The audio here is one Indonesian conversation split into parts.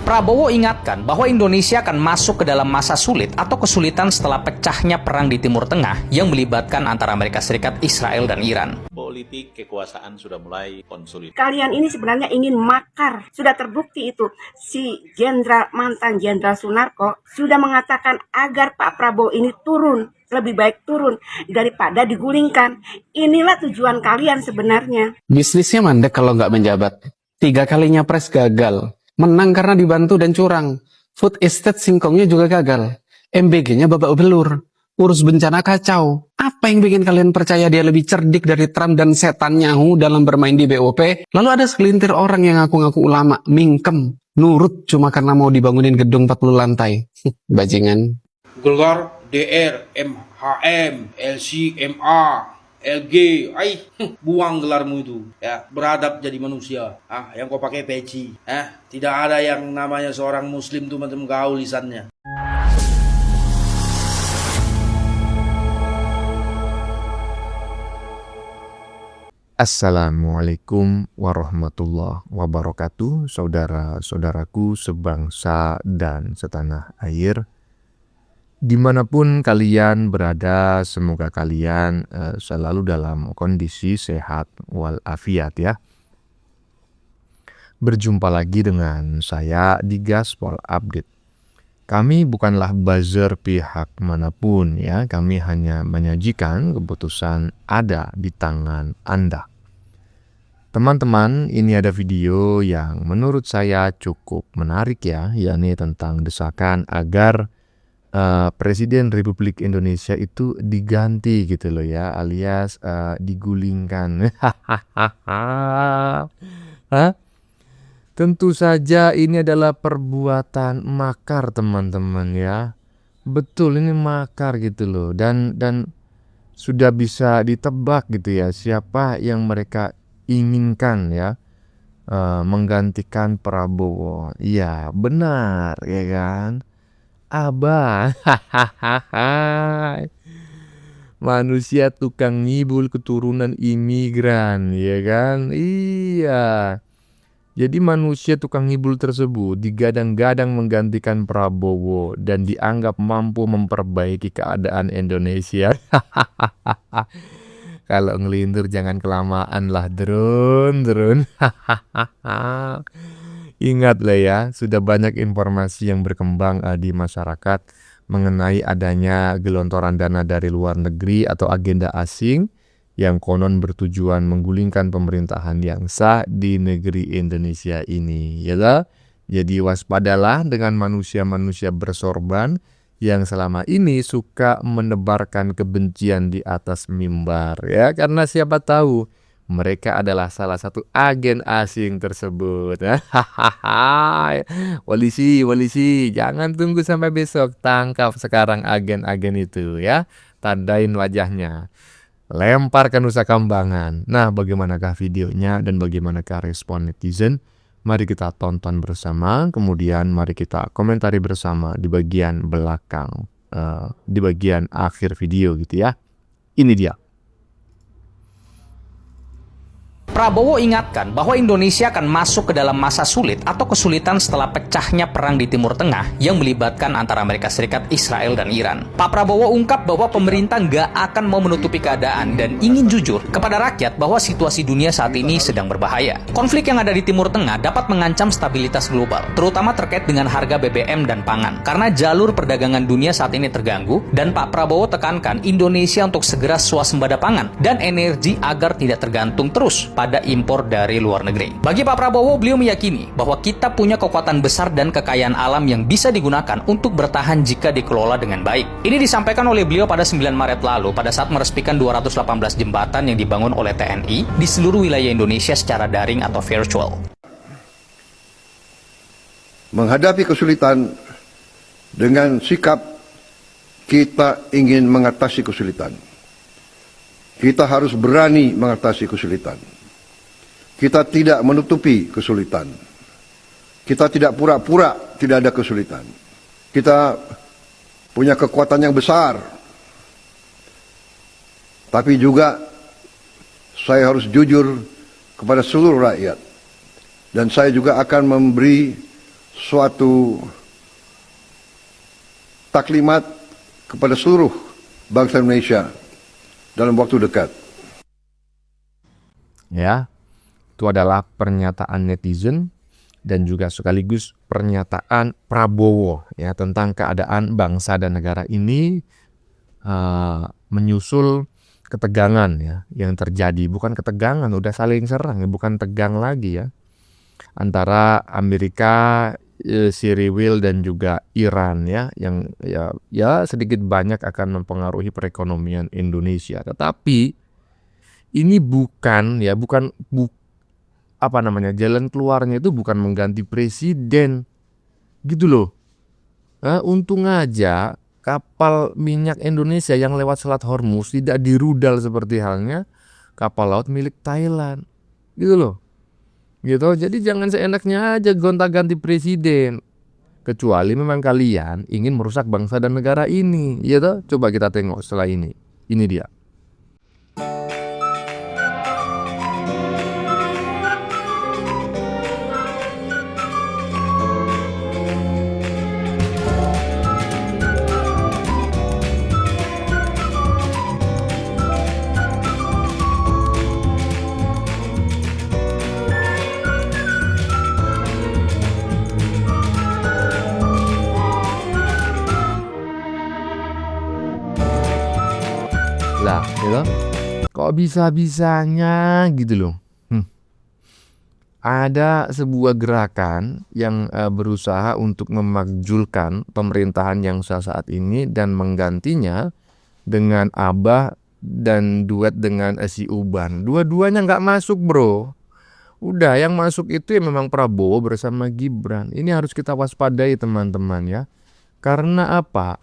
Prabowo ingatkan bahwa Indonesia akan masuk ke dalam masa sulit atau kesulitan setelah pecahnya perang di Timur Tengah yang melibatkan antara Amerika Serikat, Israel, dan Iran. Politik kekuasaan sudah mulai konsolidasi. Kalian ini sebenarnya ingin makar. Sudah terbukti itu. Si mantan Jenderal Sunarko sudah mengatakan agar Pak Prabowo ini turun. Lebih baik turun daripada digulingkan. Inilah tujuan kalian sebenarnya. Bisnisnya mandek kalau nggak menjabat. 3 kalinya pres gagal. Menang karena dibantu dan curang. Food estate singkongnya juga gagal. MBG-nya babak belur. Urus bencana kacau. Apa yang bikin kalian percaya dia lebih cerdik dari Trump dan setan Nyahu dalam bermain di BOP? Lalu ada segelintir orang yang ngaku-ngaku ulama, mingkem, nurut cuma karena mau dibangunin gedung 40 lantai. Bajingan. Golkar, DR, MHM, LC, MA, LG, buang gelarmu itu, ya, beradab jadi manusia. Yang kau pakai peci, tidak ada yang namanya seorang muslim tuh macam kau lisannya. Assalamualaikum warahmatullahi wabarakatuh, saudara-saudaraku sebangsa dan setanah air. Dimanapun kalian berada, semoga kalian selalu dalam kondisi sehat walafiat ya. Berjumpa lagi dengan saya di Gaspol Update. Kami bukanlah buzzer pihak manapun ya, kami hanya menyajikan keputusan ada di tangan Anda. Teman-teman, ini ada video yang menurut saya cukup menarik ya, yakni tentang desakan agar Presiden Republik Indonesia itu diganti gitu loh ya, alias digulingkan. Tentu saja ini adalah perbuatan makar teman-teman ya. Betul, ini makar gitu loh, dan sudah bisa ditebak gitu ya siapa yang mereka inginkan ya menggantikan Prabowo. Iya benar ya kan. Abah, manusia tukang ngibul keturunan imigran, ya kan? Iya. Jadi manusia tukang ngibul tersebut digadang-gadang menggantikan Prabowo dan dianggap mampu memperbaiki keadaan Indonesia. Kalau ngelindur jangan kelamaan lah, drone. Ingatlah ya, sudah banyak informasi yang berkembang di masyarakat mengenai adanya gelontoran dana dari luar negeri atau agenda asing yang konon bertujuan menggulingkan pemerintahan yang sah di negeri Indonesia ini. Ya, jadi waspadalah dengan manusia-manusia bersorban yang selama ini suka menebarkan kebencian di atas mimbar ya, karena siapa tahu mereka adalah salah satu agen asing tersebut. Polisi, jangan tunggu sampai besok, tangkap sekarang agen-agen itu ya, tandain wajahnya, lempar ke Nusa Kambangan. Nah, bagaimanakah videonya dan bagaimanakah respon netizen? Mari kita tonton bersama, kemudian mari kita komentari bersama di bagian belakang, di bagian akhir video gitu ya. Ini dia. Prabowo ingatkan bahwa Indonesia akan masuk ke dalam masa sulit atau kesulitan setelah pecahnya perang di Timur Tengah yang melibatkan antara Amerika Serikat, Israel, dan Iran. Pak Prabowo ungkap bahwa pemerintah nggak akan mau menutupi keadaan dan ingin jujur kepada rakyat bahwa situasi dunia saat ini sedang berbahaya. Konflik yang ada di Timur Tengah dapat mengancam stabilitas global, terutama terkait dengan harga BBM dan pangan. Karena jalur perdagangan dunia saat ini terganggu, dan Pak Prabowo tekankan Indonesia untuk segera swasembada pangan dan energi agar tidak tergantung terus pada impor dari luar negeri. Bagi Pak Prabowo, beliau meyakini bahwa kita punya kekuatan besar dan kekayaan alam yang bisa digunakan untuk bertahan jika dikelola dengan baik. Ini disampaikan oleh beliau pada 9 Maret lalu pada saat meresmikan 218 jembatan yang dibangun oleh TNI di seluruh wilayah Indonesia secara daring atau virtual. Menghadapi kesulitan dengan sikap kita ingin mengatasi kesulitan. Kita harus berani mengatasi kesulitan. Kita tidak menutupi kesulitan. Kita tidak pura-pura tidak ada kesulitan. Kita punya kekuatan yang besar. Tapi juga saya harus jujur kepada seluruh rakyat. Dan saya juga akan memberi suatu taklimat kepada seluruh bangsa Indonesia dalam waktu dekat. Ya, itu adalah pernyataan netizen dan juga sekaligus pernyataan Prabowo ya tentang keadaan bangsa dan negara ini menyusul ketegangan ya yang terjadi. Bukan ketegangan, udah saling serang, bukan tegang lagi ya, antara Amerika, Syria dan juga Iran ya, yang ya sedikit banyak akan mempengaruhi perekonomian Indonesia. Tetapi ini jalan keluarnya itu bukan mengganti presiden gitu loh. Untung aja kapal minyak Indonesia yang lewat Selat Hormuz tidak dirudal seperti halnya kapal laut milik Thailand gitu loh. Gitu, jadi jangan seenaknya aja gonta-ganti presiden, kecuali memang kalian ingin merusak bangsa dan negara ini, gitu. Coba kita tengok setelah ini dia. Lah, gitu. Kok bisa-bisanya gitu loh. Ada sebuah gerakan yang berusaha untuk memakjulkan pemerintahan yang sah saat ini dan menggantinya dengan Abah dan duet dengan si Uban. Dua-duanya nggak masuk, bro. Udah, yang masuk itu ya memang Prabowo bersama Gibran. Ini harus kita waspadai teman-teman ya. Karena apa?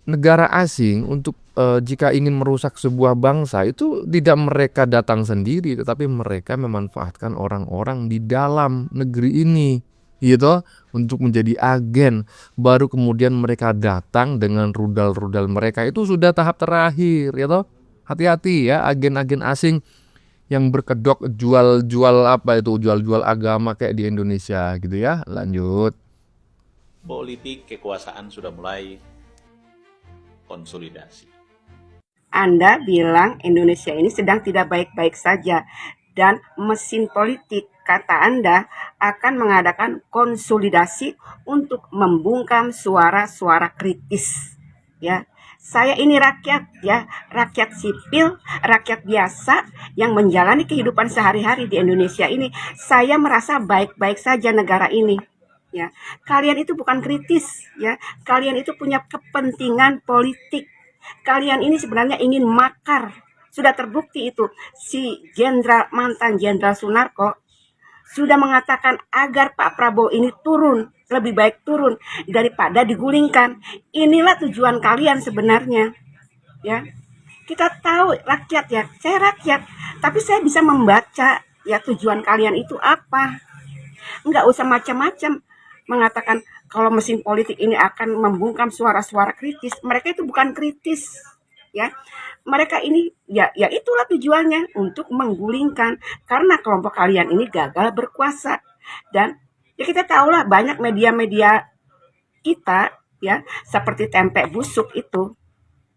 Negara asing untuk jika ingin merusak sebuah bangsa itu tidak mereka datang sendiri, tetapi mereka memanfaatkan orang-orang di dalam negeri ini, gitu, untuk menjadi agen. Baru kemudian mereka datang dengan rudal-rudal mereka, itu sudah tahap terakhir, gitu. Hati-hati ya agen-agen asing yang berkedok jual-jual agama kayak di Indonesia, gitu ya. Lanjut. Politik kekuasaan sudah mulai konsolidasi. Anda bilang Indonesia ini sedang tidak baik-baik saja dan mesin politik, kata Anda, akan mengadakan konsolidasi untuk membungkam suara-suara kritis. Ya, saya ini rakyat ya, rakyat sipil, rakyat biasa yang menjalani kehidupan sehari-hari di Indonesia ini. Saya merasa baik-baik saja negara ini. Ya, kalian itu bukan kritis ya, kalian itu punya kepentingan politik. Kalian ini sebenarnya ingin makar. Sudah terbukti itu. Si mantan Jenderal Sunarko sudah mengatakan agar Pak Prabowo ini turun, lebih baik turun daripada digulingkan. Inilah tujuan kalian sebenarnya. Ya. Kita tahu rakyat ya, saya rakyat, tapi saya bisa membaca ya tujuan kalian itu apa. Enggak usah macam-macam mengatakan kalau mesin politik ini akan membungkam suara-suara kritis. Mereka itu bukan kritis, ya. Mereka ini ya itulah tujuannya, untuk menggulingkan karena kelompok kalian ini gagal berkuasa. Dan ya kita tahulah banyak media-media kita ya seperti Tempe Busuk itu.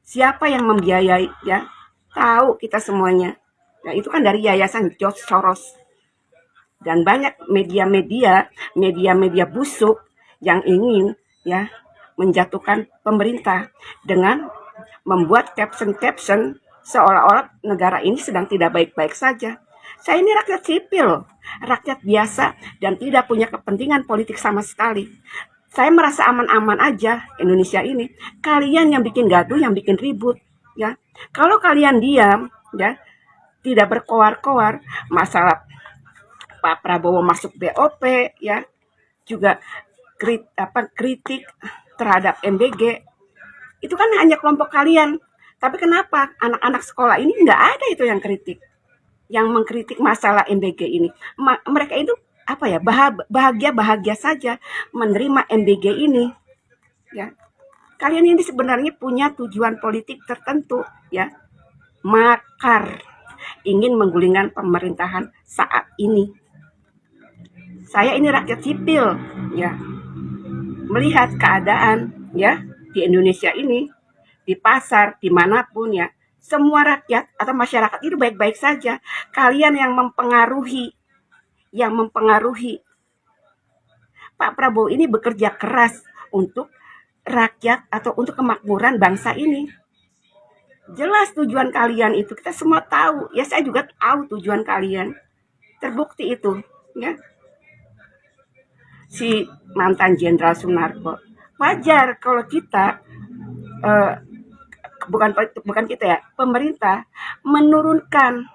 Siapa yang membiayai ya? Tahu kita semuanya. Ya itu kan dari Yayasan George Soros. Dan banyak media-media busuk yang ingin ya menjatuhkan pemerintah dengan membuat caption seolah-olah negara ini sedang tidak baik-baik saja. Saya ini rakyat sipil, rakyat biasa dan tidak punya kepentingan politik sama sekali. Saya merasa aman-aman aja Indonesia ini. Kalian yang bikin gaduh, yang bikin ribut ya. Kalau kalian diam ya, tidak berkoar-koar masalah Pak Prabowo masuk BOP ya, juga kritik terhadap MBG, itu kan hanya kelompok kalian. Tapi kenapa anak-anak sekolah ini nggak ada itu yang kritik, yang mengkritik masalah MBG ini? Mereka itu apa ya, bahagia saja menerima MBG ini ya. Kalian ini sebenarnya punya tujuan politik tertentu ya, makar, ingin menggulingkan pemerintahan saat ini. Saya ini rakyat sipil, ya, melihat keadaan, ya, di Indonesia ini, di pasar, dimanapun, ya, semua rakyat atau masyarakat itu baik-baik saja. Kalian yang mempengaruhi Pak Prabowo ini bekerja keras untuk rakyat atau untuk kemakmuran bangsa ini. Jelas tujuan kalian itu, kita semua tahu. Ya, saya juga tahu tujuan kalian. Terbukti itu, ya. Si mantan Jenderal Sunarko. Wajar kalau kita bukan kita ya, pemerintah menurunkan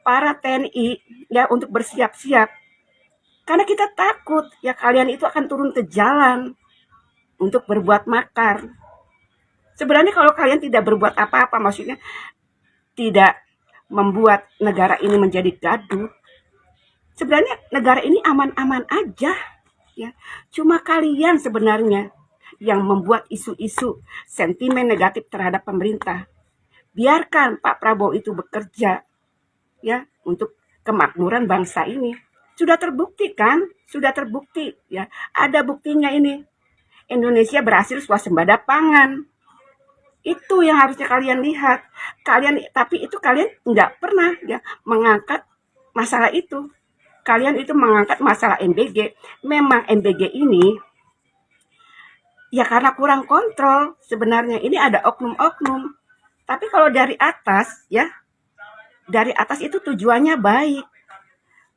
para TNI ya untuk bersiap-siap. Karena kita takut ya kalian itu akan turun ke jalan untuk berbuat makar. Sebenarnya kalau kalian tidak berbuat apa-apa, maksudnya tidak membuat negara ini menjadi gaduh, sebenarnya negara ini aman-aman aja, ya. Cuma kalian sebenarnya yang membuat isu-isu sentimen negatif terhadap pemerintah. Biarkan Pak Prabowo itu bekerja, ya, untuk kemakmuran bangsa ini. Sudah terbukti kan? Sudah terbukti, ya. Ada buktinya ini. Indonesia berhasil swasembada pangan. Itu yang harusnya kalian lihat. Tapi itu kalian nggak pernah ya mengangkat masalah itu. Kalian itu mengangkat masalah MBG. Memang MBG ini ya karena kurang kontrol sebenarnya. Ini ada oknum-oknum. Tapi kalau dari atas ya, dari atas itu tujuannya baik.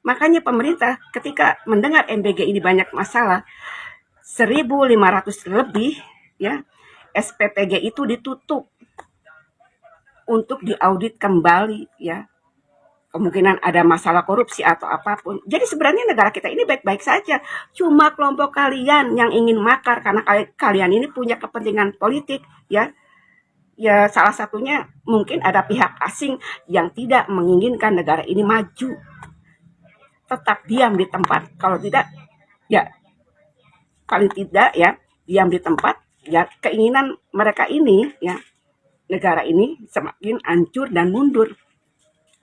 Makanya pemerintah ketika mendengar MBG ini banyak masalah, 1.500 lebih ya SPPG itu ditutup untuk diaudit kembali ya. Kemungkinan ada masalah korupsi atau apapun. Jadi sebenarnya negara kita ini baik-baik saja. Cuma kelompok kalian yang ingin makar karena kalian ini punya kepentingan politik ya. Ya salah satunya mungkin ada pihak asing yang tidak menginginkan negara ini maju. Tetap diam di tempat. Kalau tidak ya paling tidak ya diam di tempat. Ya keinginan mereka ini ya negara ini semakin hancur dan mundur.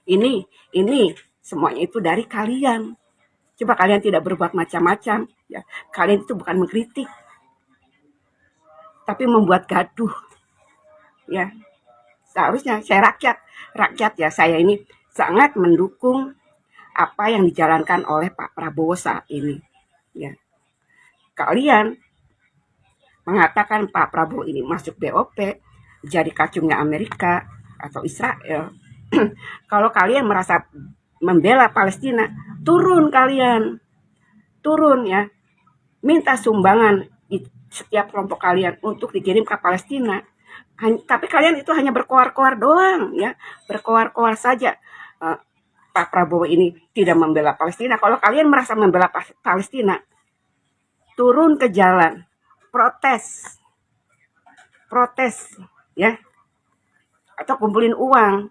Ini semuanya itu dari kalian. Coba kalian tidak berbuat macam-macam ya. Kalian itu bukan mengkritik tapi membuat gaduh. Ya. Seharusnya saya rakyat ya, saya ini sangat mendukung apa yang dijalankan oleh Pak Prabowo saat ini. Ya. Kalian mengatakan Pak Prabowo ini masuk BOP, jadi kacungnya Amerika atau Israel. Kalau kalian merasa membela Palestina, turun kalian. Turun ya. Minta sumbangan setiap kelompok kalian untuk dikirim ke Palestina. Tapi kalian itu hanya berkoar-koar doang ya. Berkoar-koar saja. Pak Prabowo ini tidak membela Palestina. Kalau kalian merasa membela Palestina, turun ke jalan. Protes ya, atau kumpulin uang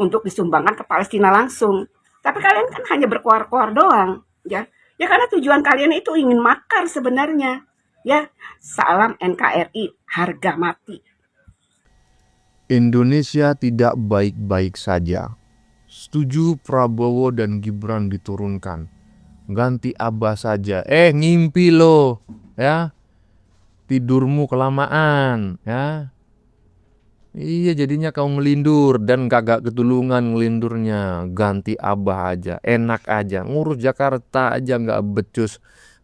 untuk disumbangkan ke Palestina langsung. Tapi kalian kan hanya berkoar-koar doang ya karena tujuan kalian itu ingin makar sebenarnya ya. Salam NKRI, harga mati. Indonesia tidak baik-baik saja. Setuju Prabowo dan Gibran diturunkan. Ganti Abah saja. Ngimpi lo ya. Tidurmu kelamaan ya. Iya jadinya kau ngelindur dan kagak ketulungan ngelindurnya. Ganti Abah aja, enak aja. Ngurus Jakarta aja nggak becus.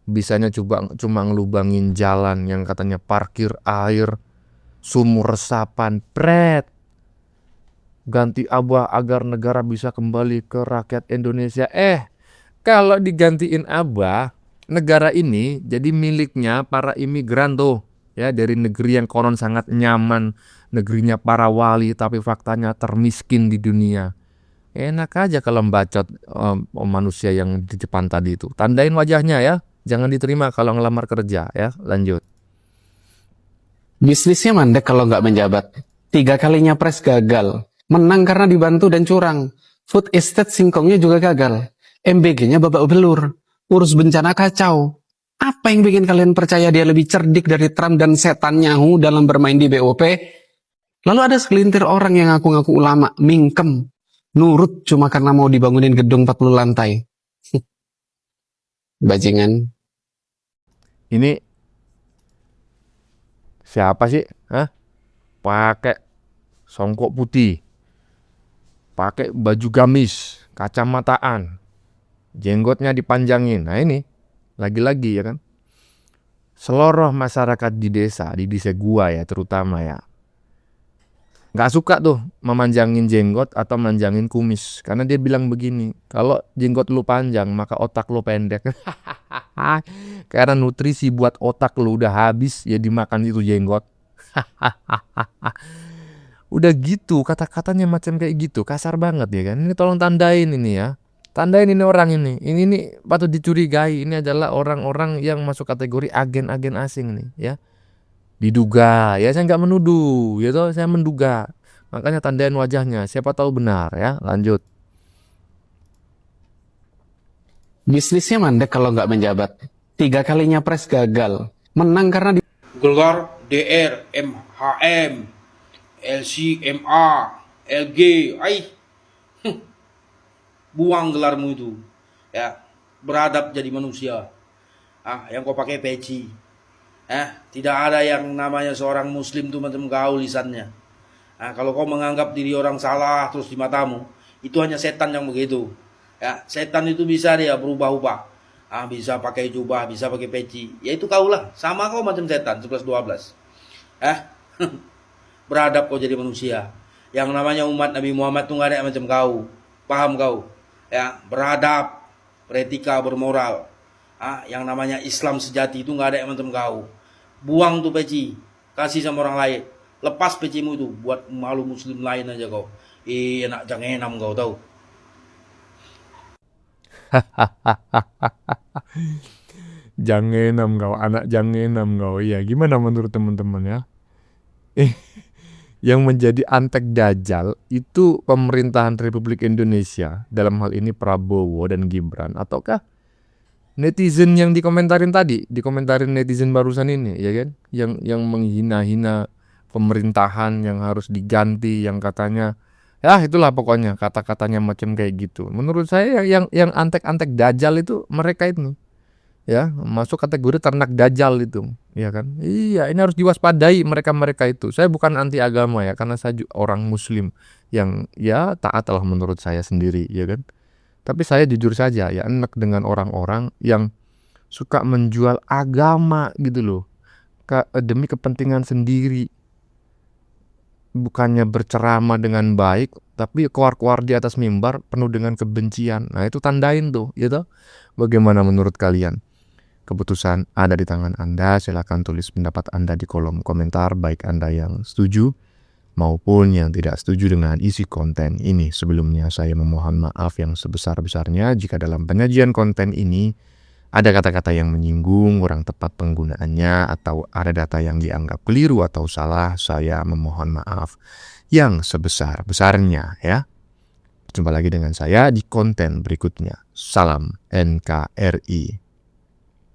Bisanya cuma ngelubangin jalan yang katanya parkir air, sumur resapan, pret. Ganti Abah agar negara bisa kembali ke rakyat Indonesia. Kalau digantiin Abah, negara ini jadi miliknya para imigran tuh ya, dari negeri yang konon sangat nyaman, negerinya para wali tapi faktanya termiskin di dunia. Enak aja kalau membacot manusia yang di depan tadi itu. Tandain wajahnya ya, jangan diterima kalau ngelamar kerja ya. Lanjut. Bisnisnya mandek kalau nggak menjabat. 3 kalinya pres gagal. Menang karena dibantu dan curang. Food estate singkongnya juga gagal. MBG-nya babak belur. Urus bencana kacau. Apa yang bikin kalian percaya dia lebih cerdik dari Trump dan setan Nyahu dalam bermain di BOP? Lalu ada segelintir orang yang ngaku-ngaku ulama, mingkem, nurut cuma karena mau dibangunin gedung 40 lantai. bajingan. Ini siapa sih? Hah? Pakai songkok putih, pakai baju gamis, kacamataan, jenggotnya dipanjangin. Nah ini, lagi-lagi ya kan. Seluruh masyarakat di desa gua ya terutama ya, nggak suka tuh memanjangin jenggot atau manjangin kumis. Karena dia bilang begini, kalau jenggot lu panjang maka otak lu pendek. Karena nutrisi buat otak lu udah habis ya dimakan itu jenggot. Udah gitu kata-katanya macam kayak gitu, kasar banget ya kan. Ini tolong tandain ini ya. Tandain ini orang ini. Ini nih patut dicurigai. Ini adalah orang-orang yang masuk kategori agen-agen asing nih ya. Diduga ya, saya nggak menuduh ya toh, saya menduga. Makanya tandain wajahnya, siapa tahu benar ya. Lanjut. Bisnisnya mandek kalau nggak menjabat. 3 kalinya pres gagal. Menang karena Gelar DR, MHM, LCMA, LG, buang gelarmu itu, ya, beradab jadi manusia. Yang kau pakai peci, tidak ada yang namanya seorang muslim tuh macam kau lisannya. Kalau kau menganggap diri orang salah terus di matamu, itu hanya setan yang begitu. Ya, setan itu bisa dia berubah-ubah. Bisa pakai jubah, bisa pakai peci. Ya itu kau lah, sama kau macam setan 11-12. Beradab kau jadi manusia. Yang namanya umat Nabi Muhammad tuh gak ada yang macam kau. Paham kau? Ya, beradab, beretika, bermoral. Yang namanya Islam sejati itu gak ada yang macam kau. Buang tuh peci, kasih sama orang lain. Lepas pecimu itu, buat malu muslim lain aja kau. Enak jangan kau tahu. Jangan kau, anak jangan kau. Iya, gimana menurut teman-teman ya? Yang menjadi antek dajjal itu pemerintahan Republik Indonesia, dalam hal ini Prabowo dan Gibran, ataukah netizen yang dikomentarin tadi, dikomentarin netizen barusan ini ya kan, yang menghina-hina pemerintahan yang harus diganti, yang katanya ya itulah pokoknya kata-katanya macam kayak gitu. Menurut saya yang antek-antek dajjal itu mereka itu ya, masuk kategori ternak dajjal itu, ya kan? Iya, ini harus diwaspadai mereka-mereka itu. Saya bukan anti agama ya, karena saya orang muslim yang ya taat lah menurut saya sendiri, ya kan? Tapi saya jujur saja ya, enak dengan orang-orang yang suka menjual agama gitu loh, demi kepentingan sendiri. Bukannya berceramah dengan baik, tapi keluar-keluar di atas mimbar penuh dengan kebencian. Nah itu tandain tuh, gitu. Bagaimana menurut kalian? Keputusan ada di tangan Anda. Silakan tulis pendapat Anda di kolom komentar, baik Anda yang setuju maupun yang tidak setuju dengan isi konten ini. Sebelumnya saya memohon maaf yang sebesar-besarnya jika dalam penyajian konten ini ada kata-kata yang menyinggung, kurang tepat penggunaannya, atau ada data yang dianggap keliru atau salah. Saya memohon maaf yang sebesar-besarnya ya. Jumpa lagi dengan saya di konten berikutnya. Salam NKRI.